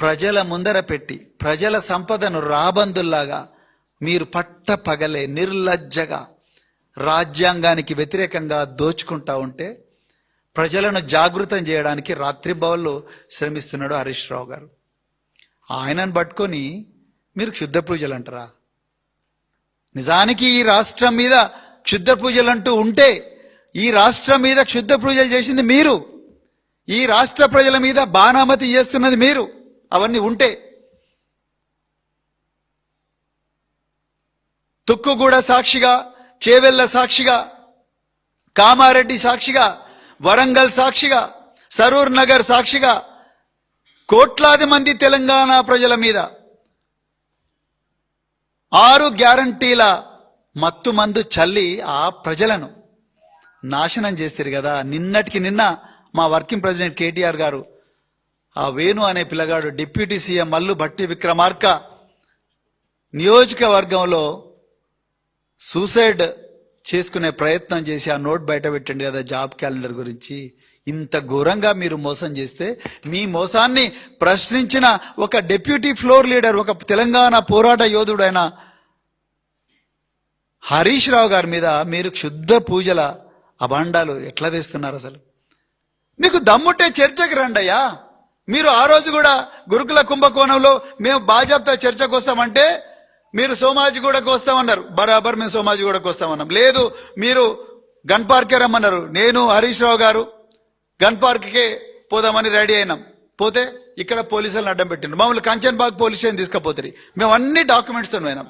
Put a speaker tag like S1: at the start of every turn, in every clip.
S1: ప్రజల ముందర పెట్టి ప్రజల సంపదను రాబందుల్లాగా మీరు పట్ట పగలే నిర్లజ్జగా రాజ్యాంగానికి వ్యతిరేకంగా దోచుకుంటా ఉంటే ప్రజలను జాగృతం చేయడానికి రాత్రింబవళ్ళు శ్రమిస్తున్నాడు హరీష్ రావు గారు. ఆయనను పట్టుకొని మీరు క్షుద్ర పూజలు అంటారా? నిజానికి ఈ రాష్ట్రం మీద క్షుద్ర పూజలు అంటూ ఉంటే ఈ రాష్ట్రం మీద క్షుద్ర పూజలు చేసింది మీరు, ఈ రాష్ట్ర ప్రజల మీద బాణామతి చేస్తున్నది మీరు. అవన్నీ ఉంటే తుక్కుగూడ సాక్షిగా, చేవెళ్ల సాక్షిగా, కామారెడ్డి సాక్షిగా, వరంగల్ సాక్షిగా, సరూర్ నగర్ సాక్షిగా కోట్లాది మంది తెలంగాణ ప్రజల మీద 6 గ్యారంటీల మత్తు మందు చల్లి ఆ ప్రజలను నాశనం చేస్తారు కదా. నిన్నటికి నిన్న మా వర్కింగ్ ప్రెసిడెంట్ కేటీఆర్ గారు ఆ వేణు అనే పిల్లగాడు డిప్యూటీ సీఎం మల్లు భట్టి విక్రమార్క నియోజకవర్గంలో సూసైడ్ చేసుకునే ప్రయత్నం చేసి ఆ నోట్ బయట పెట్టండి కదా జాబ్ క్యాలెండర్ గురించి. ఇంత ఘోరంగా మీరు మోసం చేస్తే మీ మోసాన్ని ప్రశ్నించిన ఒక డిప్యూటీ ఫ్లోర్ లీడర్, ఒక తెలంగాణ పోరాట యోధుడైన హరీష్ రావు గారి మీద మీరు క్షుద్ర పూజల అభాండాలు ఎట్లా వేస్తున్నారు? అసలు మీకు దమ్ముంటే చర్చకు రండయ్యా. మీరు ఆ రోజు కూడా గురుకుల కుంభకోణంలో మేము బాజాబ్తా చర్చకు వస్తామంటే మీరు సోమాజిగూడకు వస్తామన్నారు. బరాబర్ మేము సోమాజిగూడకు వస్తామన్నాం. లేదు మీరు గన్ పార్కే రమ్మన్నారు. నేను హరీష్ రావు గారు గన్ పార్క్కే పోదామని రెడీ అయినాం. పోతే ఇక్కడ పోలీసులను అడ్డం పెట్టిండ్రు. మమ్మల్ని కంచన్ బాగ్ పోలీస్ స్టేషన్ తీసుకుపోతారు. మేము అన్ని డాక్యుమెంట్స్తో పోయినాం.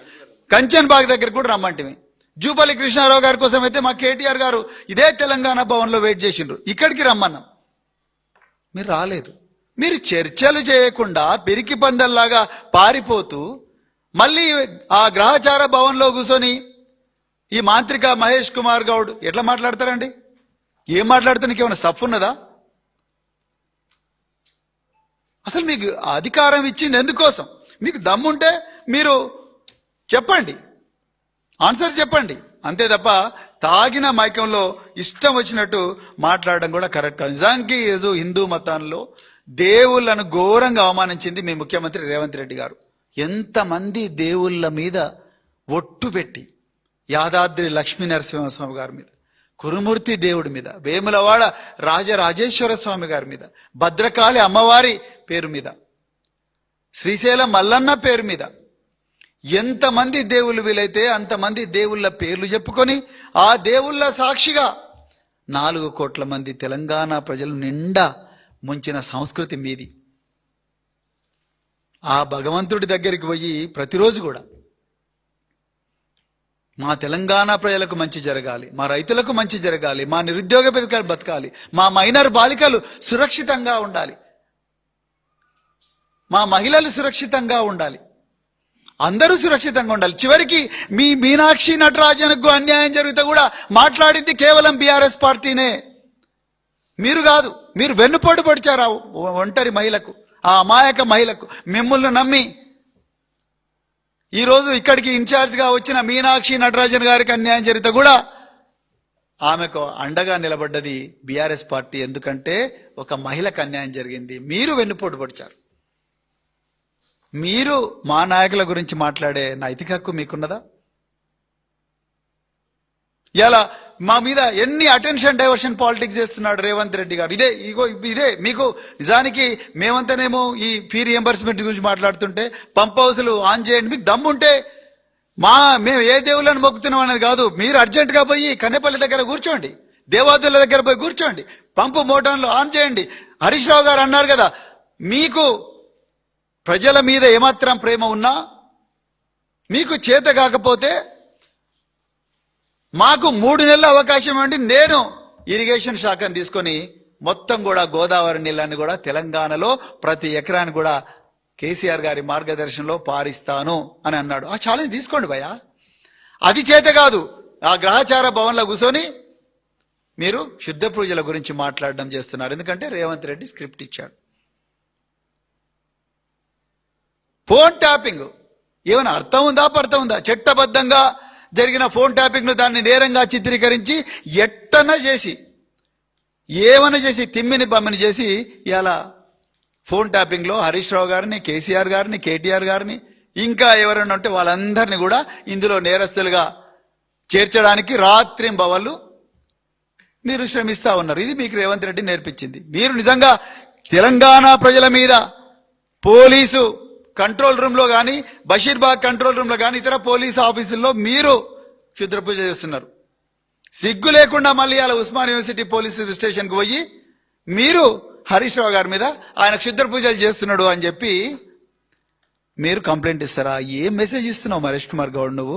S1: కంచన్ బాగ్ దగ్గర కూడా రమ్మంటివి. జూపల్లి కృష్ణారావు గారి కోసం అయితే మా కేటీఆర్ గారు ఇదే తెలంగాణ భవన్లో వెయిట్ చేసిండ్రు. ఇక్కడికి రమ్మన్నాం, మీరు రాలేదు. మీరు చర్చలు చేయకుండా పిరికి పందల్లాగా పారిపోతూ మళ్ళీ ఆ గ్రహచార భవన్లో కూర్చొని ఈ మాంత్రిక మహేష్ కుమార్ గౌడ్ ఎట్లా మాట్లాడతారండి? ఏం మాట్లాడుతానికి ఏమైనా స్టఫ్ ఉన్నదా? అసలు మీకు అధికారం ఇచ్చింది ఎందుకోసం? మీకు దమ్ముంటే మీరు చెప్పండి, ఆన్సర్ చెప్పండి. అంతే తప్ప తాగిన మైకంలో ఇష్టం వచ్చినట్టు మాట్లాడడం కూడా కరెక్ట్ కాదు. నిజానికి హిందూ మతంలో దేవుళ్లను ఘోరంగా అవమానించింది మీ ముఖ్యమంత్రి రేవంత్ రెడ్డి గారు. ఎంతమంది దేవుళ్ళ మీద ఒట్టు పెట్టి, యాదాద్రి లక్ష్మీ నరసింహస్వామి గారి మీద, కురుమూర్తి దేవుడి మీద, వేములవాడ రాజరాజేశ్వర స్వామి గారి మీద, భద్రకాళి అమ్మవారి పేరు మీద, శ్రీశైలం మల్లన్న పేరు మీద ఎంతమంది దేవుళ్ళు వీలైతే అంతమంది దేవుళ్ళ పేర్లు చెప్పుకొని ఆ దేవుళ్ళ సాక్షిగా 4 కోట్ల మంది తెలంగాణ ప్రజలు నిండా ముంచిన సంస్కృతి మీది. ఆ భగవంతుడి దగ్గరికి పోయి ప్రతిరోజు కూడా మా తెలంగాణ ప్రజలకు మంచి జరగాలి, మా రైతులకు మంచి జరగాలి, మా నిరుద్యోగ పిల్లలు బతకాలి, మా మైనర్ బాలికలు సురక్షితంగా ఉండాలి, మా మహిళలు సురక్షితంగా ఉండాలి, అందరూ సురక్షితంగా ఉండాలి. చివరికి మీ మీనాక్షి నటరాజన్కు అన్యాయం జరిగితే కూడా మాట్లాడింది కేవలం బీఆర్ఎస్ పార్టీనే, మీరు కాదు. మీరు వెన్నుపోటు పొడిచారు ఒంటరి మహిళకు, ఆ అమాయక మహిళకు. మిమ్మల్ని నమ్మి ఈరోజు ఇక్కడికి ఇన్ఛార్జ్గా వచ్చిన మీనాక్షి నటరాజన్ గారికి అన్యాయం జరిగితే కూడా ఆమెకు అండగా నిలబడ్డది బీఆర్ఎస్ పార్టీ. ఎందుకంటే ఒక మహిళకు అన్యాయం జరిగింది, మీరు వెన్నుపోటు పొడిచారు. మీరు మా నాయకుల గురించి మాట్లాడే నైతిక హక్కు మీకున్నదా? ఇలా మా మీద ఎన్ని అటెన్షన్ డైవర్షన్ పాలిటిక్స్ చేస్తున్నాడు రేవంత్ రెడ్డి గారు. ఇదే మీకు నిజానికి మేమంతానేమో ఈ ఫీ రియంబర్స్మెంట్ గురించి మాట్లాడుతుంటే పంప్ హౌస్లు ఆన్ చేయండి, మీకు దమ్ముంటే మేము ఏ దేవుళ్ళని మొక్కుతున్నాం అనేది కాదు. మీరు అర్జెంటుగా పోయి కన్నెపల్లి దగ్గర కూర్చోండి, దేవాదుల దగ్గర పోయి కూర్చోండి, పంపు మోటార్లు ఆన్ చేయండి. హరీష్ రావు గారు అన్నారు కదా, మీకు ప్రజల మీద ఏమాత్రం ప్రేమ ఉన్నా మీకు చేత కాకపోతే మాకు 3 నెలల అవకాశం ఇవ్వండి, నేను ఇరిగేషన్ శాఖను తీసుకొని మొత్తం కూడా గోదావరి నీళ్ళని కూడా తెలంగాణలో ప్రతి ఎకరాన్ని కూడా కేసీఆర్ గారి మార్గదర్శనంలో పారిస్తాను అని అన్నాడు. ఆ ఛాలెంజ్ తీసుకోండి భయ్యా. అది చేత కాదు, ఆ గ్రహచార భవన్లో కూర్చొని మీరు శుద్ధ పూజల గురించి మాట్లాడడం చేస్తున్నారు. ఎందుకంటే రేవంత్ రెడ్డి స్క్రిప్ట్ ఇచ్చాడు. ఫోన్ ట్యాపింగ్ ఏమైనా అర్థం ఉందా, అర్థం ఉందా? చట్టబద్ధంగా జరిగిన ఫోన్ ట్యాపింగ్ ను దాన్ని నేరంగా చిత్రీకరించి ఎట్టన చేసి ఏమన్నా చేసి తిమ్మిని బమ్మిని చేసి ఇలా ఫోన్ ట్యాపింగ్ లో హరీష్ రావు గారిని, కేసీఆర్ గారిని, కేటీఆర్ గారిని, ఇంకా ఎవరైనా ఉంటే వాళ్ళందరినీ కూడా ఇందులో నేరస్తులుగా చేర్చడానికి రాత్రింబవళ్ళు మీరు శ్రమిస్తా ఉన్నారు. ఇది మీకు రేవంత్ రెడ్డి నేర్పించింది. మీరు నిజంగా తెలంగాణ ప్రజల మీద పోలీసు కంట్రోల్ రూమ్ లో గాని, బషీర్బాగ్ కంట్రోల్ రూమ్ లో గాని, ఇతర పోలీసు ఆఫీసుల్లో మీరు క్షుద్ర పూజ చేస్తున్నారు. సిగ్గు లేకుండా మళ్ళీ అలా ఉస్మాన్ యూనివర్సిటీ పోలీసు స్టేషన్ కు పోయి మీరు హరీష్ రావు గారి మీద ఆయన క్షుద్ర పూజలు చేస్తున్నాడు అని చెప్పి మీరు కంప్లైంట్ ఇస్తారా? ఏం మెసేజ్ ఇస్తున్నావు మహేష్ కుమార్ గౌడ్ నువ్వు?